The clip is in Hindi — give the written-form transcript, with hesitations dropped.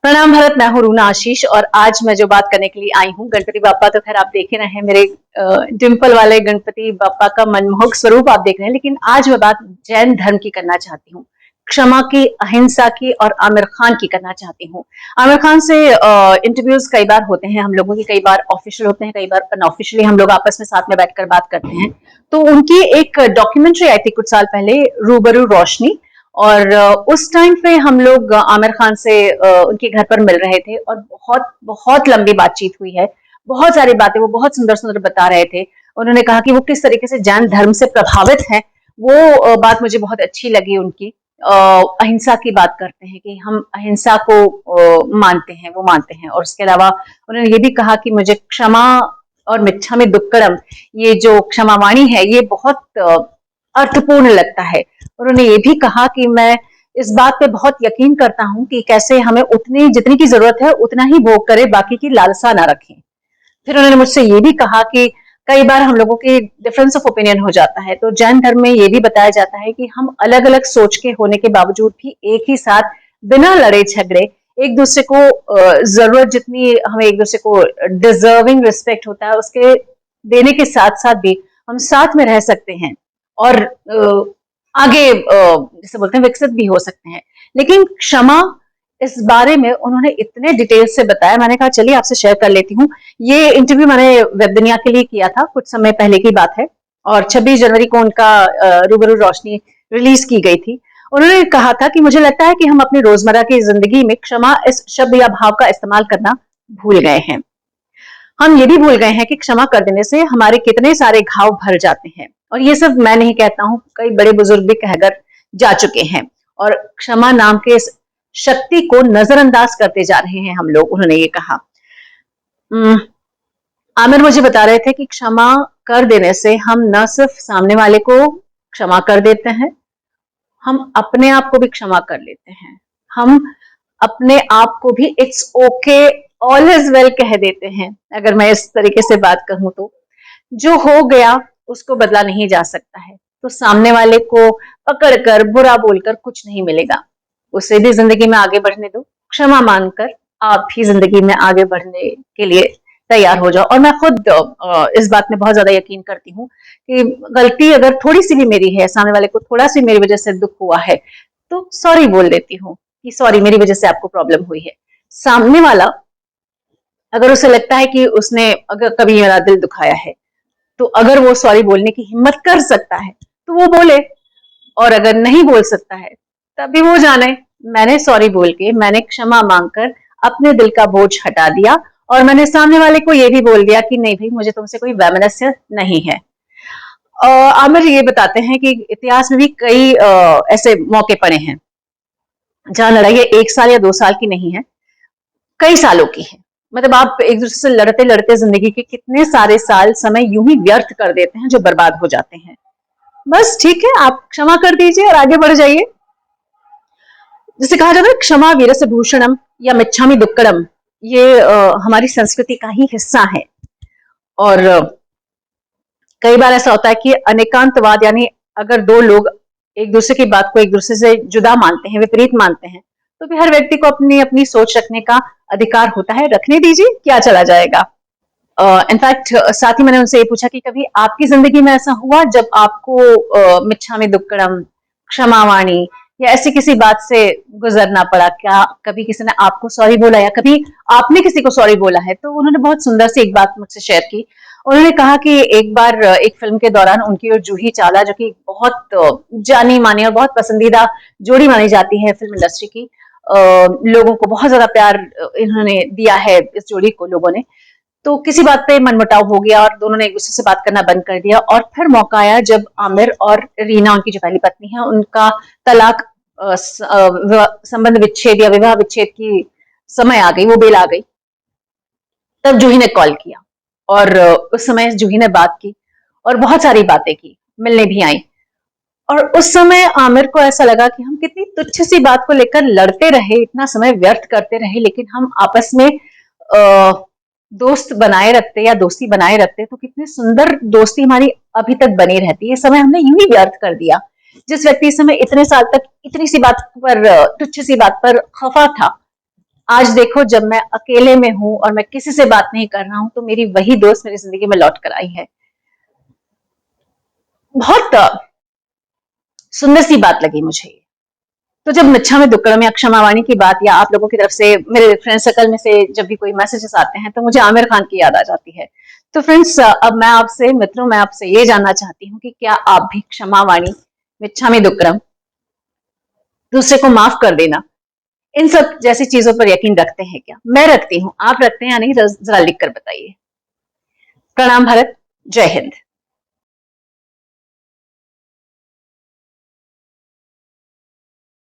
प्रणाम भारत। मैं हूँ रूना आशीष और आज मैं जो बात करने के लिए आई हूँ, गणपति बाप्पा तो खैर आप देख ही रहे हैं, मेरे डिम्पल वाले गणपति बाप्पा का मनमोहक स्वरूप आप देख रहे हैं। लेकिन आज मैं बात जैन धर्म की करना चाहती हूँ, क्षमा की, अहिंसा की और आमिर खान की करना चाहती हूँ। आमिर खान से इंटरव्यूज कई बार होते हैं हम लोगों की, कई बार ऑफिशियल होते हैं, कई बार अनऑफिशियली हम लोग आपस में साथ में बैठकर बात करते हैं। तो उनकी एक डॉक्यूमेंट्री आई थी कुछ साल पहले, रूबरू रोशनी, और उस टाइम पे हम लोग आमिर खान से उनके घर पर मिल रहे थे और बहुत बहुत लंबी बातचीत हुई है। बहुत सारी बातें वो बहुत सुंदर सुंदर बता रहे थे। उन्होंने कहा कि वो किस तरीके से जैन धर्म से प्रभावित हैं। वो बात मुझे बहुत अच्छी लगी उनकी। अहिंसा की बात करते हैं कि हम अहिंसा को मानते हैं, वो मानते हैं। और उसके अलावा उन्होंने ये भी कहा कि मुझे क्षमा और मिच्छामि दुक्कडम, ये जो क्षमावाणी है, ये बहुत अर्थपूर्ण लगता है। उन्होंने ये भी कहा कि मैं इस बात पे बहुत यकीन करता हूं कि कैसे हमें उतनी जितनी की जरूरत है उतना ही भोग करें, बाकी की लालसा ना रखें। फिर उन्होंने मुझसे ये भी कहा कि कई बार हम लोगों की डिफरेंस ऑफ ओपिनियन हो जाता है, तो जैन धर्म में ये भी बताया जाता है कि हम अलग अलग सोच के होने के बावजूद भी एक ही साथ, बिना लड़े झगड़े, एक दूसरे को जरूरत जितनी हमें एक दूसरे को डिजर्विंग रिस्पेक्ट होता है उसके देने के साथ साथ भी हम साथ में रह सकते हैं और आगे जैसे बोलते हैं विकसित भी हो सकते हैं। लेकिन क्षमा, इस बारे में उन्होंने इतने डिटेल से बताया, मैंने कहा चलिए आपसे शेयर कर लेती हूँ। ये इंटरव्यू मैंने वेब दुनिया के लिए किया था, कुछ समय पहले की बात है, और 26 जनवरी को उनका रूबरू रोशनी रिलीज की गई थी। उन्होंने कहा था कि मुझे लगता है कि हम अपनी रोजमर्रा की जिंदगी में क्षमा इस शब्द या भाव का इस्तेमाल करना भूल गए हैं। हम ये भी भूल गए हैं कि क्षमा कर देने से हमारे कितने सारे घाव भर जाते हैं। और ये सब मैं नहीं कहता हूं, कई बड़े बुजुर्ग भी कहकर जा चुके हैं। और क्षमा नाम के इस शक्ति को नजरअंदाज करते जा रहे हैं हम लोग, उन्होंने ये कहा। आमिर मुझे बता रहे थे कि क्षमा कर देने से हम न सिर्फ सामने वाले को क्षमा कर देते हैं, हम अपने आप को भी क्षमा कर लेते हैं। हम अपने आप को भी it's okay, all is well कह देते हैं। अगर मैं इस तरीके से बात कहूं तो जो हो गया उसको बदला नहीं जा सकता है, तो सामने वाले को पकड़कर बुरा बोलकर कुछ नहीं मिलेगा। उसे भी जिंदगी में आगे बढ़ने दो, क्षमा मांगकर आप भी जिंदगी में आगे बढ़ने के लिए तैयार हो जाओ। और मैं खुद इस बात में बहुत ज्यादा यकीन करती हूँ कि गलती अगर थोड़ी सी भी मेरी है, सामने वाले को थोड़ा सी मेरी वजह से दुख हुआ है, तो सॉरी बोल देती हूँ कि सॉरी, मेरी वजह से आपको प्रॉब्लम हुई है। सामने वाला अगर उसे लगता है कि उसने अगर कभी मेरा दिल दुखाया है, तो अगर वो सॉरी बोलने की हिम्मत कर सकता है तो वो बोले, और अगर नहीं बोल सकता है तभी वो जाने मैंने सॉरी बोल के, मैंने क्षमा मांगकर अपने दिल का बोझ हटा दिया, और मैंने सामने वाले को ये भी बोल दिया कि नहीं भाई, मुझे तुमसे कोई वैमनस्य नहीं है। आमिर ये बताते हैं कि इतिहास में भी कई ऐसे मौके पड़े हैं जहां लड़ाई एक साल या 2 साल की नहीं है, कई सालों की है। मतलब आप एक दूसरे से लड़ते लड़ते जिंदगी के कितने सारे साल समय यूं ही व्यर्थ कर देते हैं जो बर्बाद हो जाते हैं। बस ठीक है, आप क्षमा कर दीजिए और आगे बढ़ जाइए। जिसे कहा जाता है क्षमा वीरस्य भूषणम या मिच्छामि दुक्कडम, ये हमारी संस्कृति का ही हिस्सा है। और कई बार ऐसा होता है कि अनेकांतवाद, यानी अगर दो लोग एक दूसरे की बात को एक दूसरे से जुदा मानते हैं, विपरीत मानते हैं, तो भी हर व्यक्ति को अपनी अपनी सोच रखने का अधिकार होता है। रखने दीजिए, क्या चला जाएगा। इनफैक्ट साथ ही मैंने उनसे ये पूछा कि कभी आपकी जिंदगी में ऐसा हुआ जब आपको मिच्छामि दुक्कडम, क्षमावाणी या ऐसी किसी बात से गुजरना पड़ा? क्या कभी किसी ने आपको सॉरी बोला या कभी आपने किसी को सॉरी बोला है? तो उन्होंने बहुत सुंदर सी एक बात मुझसे शेयर की। उन्होंने कहा कि एक बार एक फिल्म के दौरान उनकी और जूही चावला, जो कि बहुत जानी मानी और बहुत पसंदीदा जोड़ी मानी जाती है फिल्म इंडस्ट्री की, लोगों को बहुत ज्यादा प्यार इन्होंने दिया है इस जोड़ी को लोगों ने। तो किसी बात पे मनमुटाव हो गया और दोनों ने एक दूसरे से बात करना बंद कर दिया, और फिर मौका आया जब आमिर और रीना, उनकी जो पहली पत्नी है, उनका तलाक संबंध विच्छेद या विवाह विच्छेद की समय आ गई, वो बेल आ गई। तब जूही ने कॉल किया और उस समय जूही ने बात की और बहुत सारी बातें की, मिलने भी आई। और उस समय आमिर को ऐसा लगा कि हम कितनी तुच्छ सी बात को लेकर लड़ते रहे, इतना समय व्यर्थ करते रहे, लेकिन हम आपस में दोस्त बनाए रखते या दोस्ती बनाए रखते तो कितनी सुंदर दोस्ती हमारी अभी तक बनी रहती है। समय हमने यूं ही व्यर्थ कर दिया। जिस व्यक्ति इस समय इतने साल तक इतनी सी बात पर, तुच्छ सी बात पर खफा था, आज देखो जब मैं अकेले में हूं और मैं किसी से बात नहीं कर रहा हूं तो मेरी वही दोस्त मेरी जिंदगी में लौट कर आई है। बहुत सुंदर सी बात लगी मुझे। तो जब मिच्छामी दुक्कड़म या क्षमावाणी की बात या आप लोगों की तरफ से मेरे फ्रेंड सर्कल में से जब भी कोई मैसेजेस आते हैं तो मुझे आमिर खान की याद आ जाती है। तो फ्रेंड्स अब मैं आपसे मित्रों मैं आपसे ये जानना चाहती हूँ कि क्या आप भी क्षमावाणी, मिच्छामी दुक्कड़म, दूसरे को माफ कर देना, इन सब जैसी चीजों पर यकीन रखते हैं क्या? मैं रखती हूँ, आप रखते हैं या नहीं? जरा लिख कर बताइए। प्रणाम भारत, जय हिंद।